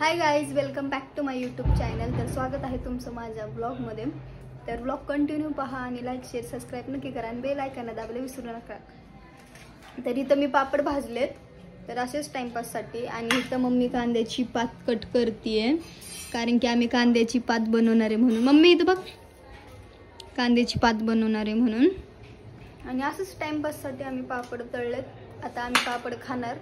High guys, welcome back to my YouTube channel. तर स्वागत आहे तुमचं माझ्या ब्लॉगमध्ये. तर ब्लॉग कंटिन्यू पहा आणि लाईक शेअर सबस्क्राईब नक्की करा आणि बेल आयकॉन दाबायला विसरू नका. तर इथं मी पापड भाजलेत, तर असेच टाइमपाससाठी. आणि इथं मम्मी कांद्याची पात कट करते, कारण की आम्ही कांद्याची पात बनवणार आहे म्हणून. मम्मी इथं बघ, कांद्याची पात बनवणार आहे म्हणून. आणि असंच टाइमपाससाठी आम्ही पापड तळलेत. आता आम्ही पापड खाणार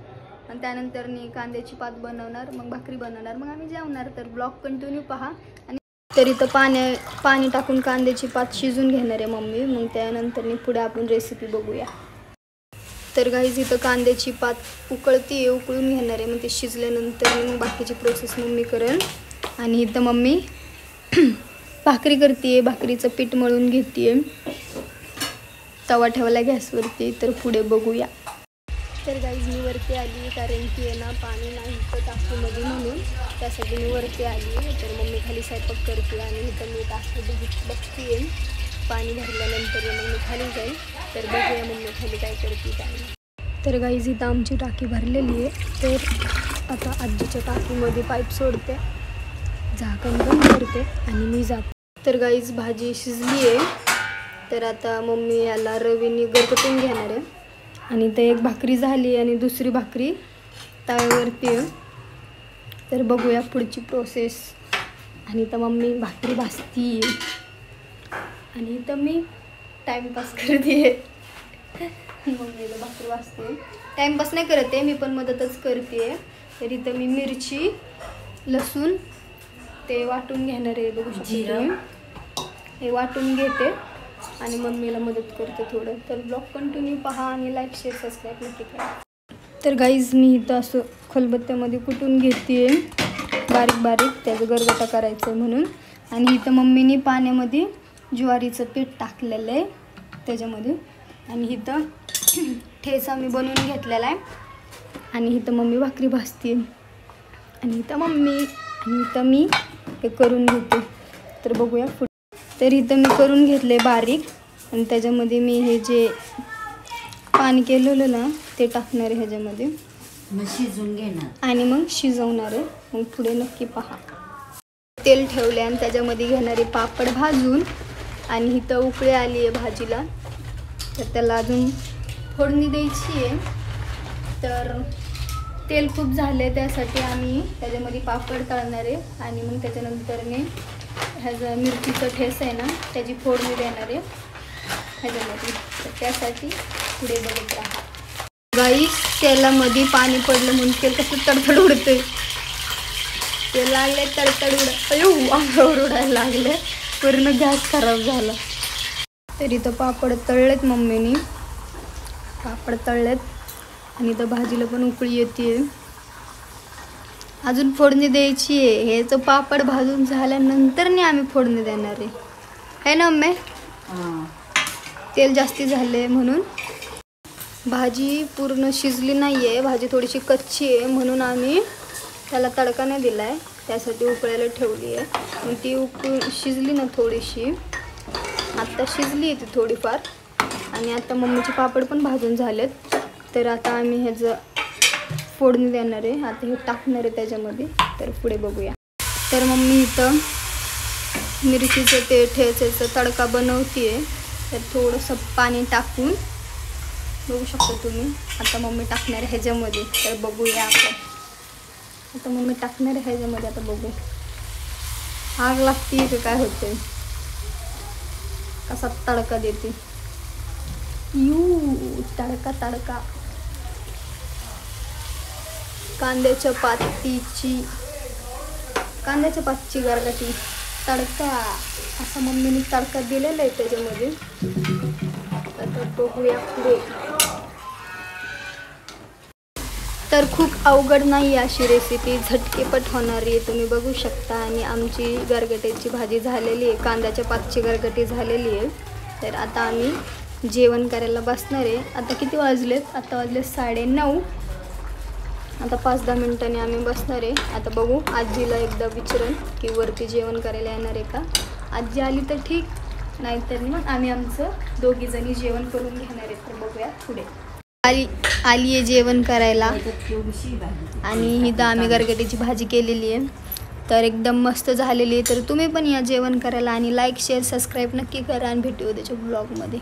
आणि त्यानंतर कांद्याची पात बनवणार, मग भाकरी बनवणार, मग आम्ही जेवणार. तर ब्लॉग कंटिन्यू पहा. आणि तर इथं पाणी टाकून कांद्याची पात शिजून घेणार आहे मम्मी. मग त्यानंतर पुढे आपण रेसिपी बघूया. तर गाईज इथं कांद्याची पात उकळून घेणार आहे. मग ते शिजल्यानंतर मग बाकीची प्रोसेस मम्मी करेल. आणि इथं मम्मी भाकरी करते, भाकरीचं पीठ मळून घेते, तवा ठेवला गॅसवरती. तर पुढे बघूया. तर गाईज मी वरती आली, कारण की आहे ना पाणी नाही इथं टाकीमध्ये, म्हणून त्यासाठी मी वरती आली. तर मम्मी खाली स्वयंपाक करते आणि इथं मी टाकी बघते. पाणी भरल्यानंतर मग मी खाली जाईल. तर बघूया मम्मी खाली काय करते काय. तर गाईज इथं आमची टाकी भरलेली आहे. तर आता आजीच्या टाकीमध्ये पाईप सोडते, झाकण बंद करते आणि मी जाते. तर गाईज भाजी शिजली आहे. तर आता मम्मी याला रवीने गरकटून घेणार आहे. आणि इथं एक भाकरी झाली आणि दुसरी भाकरी तव्यावरती आहे. तर बघूया पुढची प्रोसेस. आणि इथं मम्मी भाकरी भाजती आणि इथं मी टाईमपास करते. मम्मी इथं भाकरी भाजते, टाईमपास नाही करते मी, पण मदतच करते. तर इथं मी मिरची लसूण ते वाटून घेणार आहे. बघू शकतो हे वाटून घेते आणि मम्मीला मदत करते थोडं. तर ब्लॉग कंटिन्यू पहा आणि लाईक शेअर सबस्क्राईब नक्की करा. तर गाईज मी इथं असं खलबत्त्यामध्ये कुटून घेते बारीक बारीक, त्याचं गरगटा करायचं आहे म्हणून. आणि इथं मम्मीने पाण्यामध्ये ज्वारीचं पीठ टाकलेलं आहे त्याच्यामध्ये. आणि इथं ठेचा मी बनवून घेतलेला आहे. आणि इथं मम्मी भाकरी भाजते आणि इथं मम्मी, आणि इथं मी हे करून घेते. तर बघूया पुढे. तर इथं मी करून घेतले बारीक आणि त्याच्यामध्ये मी हे जे पाणी केलेलं ना ते टाकणार आहे ह्याच्यामध्ये, मग शिजवून घेणार आणि मग शिजवणार आहे. मग पुढे नक्की पहा. तेल ठेवले आणि त्याच्यामध्ये घेणारे पापड भाजून. आणि इथं उकळी आली आहे भाजीला, तर त्याला अजून फोडणी द्यायची आहे. तर तेल खूप झाले, त्यासाठी आम्ही त्याच्यामध्ये पापड तळणार आहे. आणि मग त्याच्यानंतरने ह्याचं मिरचीचं ठेस आहे ना त्याची फोडणी देणार आहे ह्याच्यामध्ये. तर त्यासाठी पुढे बघत राहा. गाईस तेलामध्ये पाणी पडलं म्हणून तेल कसं तडतड उडते. ते लागले तडतड अंगावर उडायला लागले, पूर्ण गॅस खराब झाला. तर इथं पापड तळलेत मम्मीनी, पापड तळलेत. आणि इथं भाजीला पण उकळी येते, अजून फोडणी द्यायची आहे. हे तर पापड भाजून झाल्यानंतर आम्ही फोडणी देणार आहे ना मम्मी. तेल जास्ती झाले म्हणून. भाजी पूर्ण शिजली नाही आहे, भाजी थोडीशी कच्ची आहे, म्हणून आम्ही त्याला तडका नाही दिला आहे, त्यासाठी उकळायला ठेवली आहे. मग ती शिजली ना थोडीशी, आत्ता शिजली आहे ती थोडीफार. आणि आता मम्मीचे पापड पण भाजून झालेत. तर आता आम्ही ह्याचं फोडणी देणार आहे. आता हे टाकणार आहे त्याच्यामध्ये. तर पुढे बघूया. तर मम्मी इथं मिरचीचं ते ठेचाचं तडका बनवते आहे. तर थोडंसं पाणी टाकून बघू शकता तुम्ही. आता मम्मी टाकणार आहे ह्याच्यामध्ये. तर बघूया आपण. आता मम्मी टाकणार आहे ह्याच्यामध्ये. आता बघू आग लागते की काय होते, कसा तडका देते. तडका तडका कांद्याच्या पातची गरगटी तडका, असा मम्मीने तडका दिलेला आहे त्याच्यामध्ये. आता बघूया पुढे. तर खूप अवघड नाही अशी रेसिपी, झटकेपट होणारी आहे, तुम्ही बघू शकता. आणि आमची गरगट्याची भाजी झालेली आहे, कांद्याच्या पातची गरगटी झालेली आहे. तर आता आम्ही जेवण करायला बसणार आहे. आता किती वाजलेत? आता वाजले 9:30. आता 5-10 मिनिटांनी आम्ही बसणार आहे. आता बघू आजीला एकदा विचारून की वरती जेवण करायला येणार आहे का. आजी आली तर ठीक, नाहीतर मग आम्ही आमचं दोघीजणी जेवण करून घेणार आहे. तर बघूया पुढे. आली आहे जेवण करायला. आणि इथं आम्ही गरगटीची भाजी केलेली आहे, तर एकदम मस्त झालेली आहे. तर तुम्ही पण या जेवण करायला आणि लाईक शेअर सबस्क्राईब नक्की करा आणि भेटू उद्याच्या ब्लॉगमध्ये.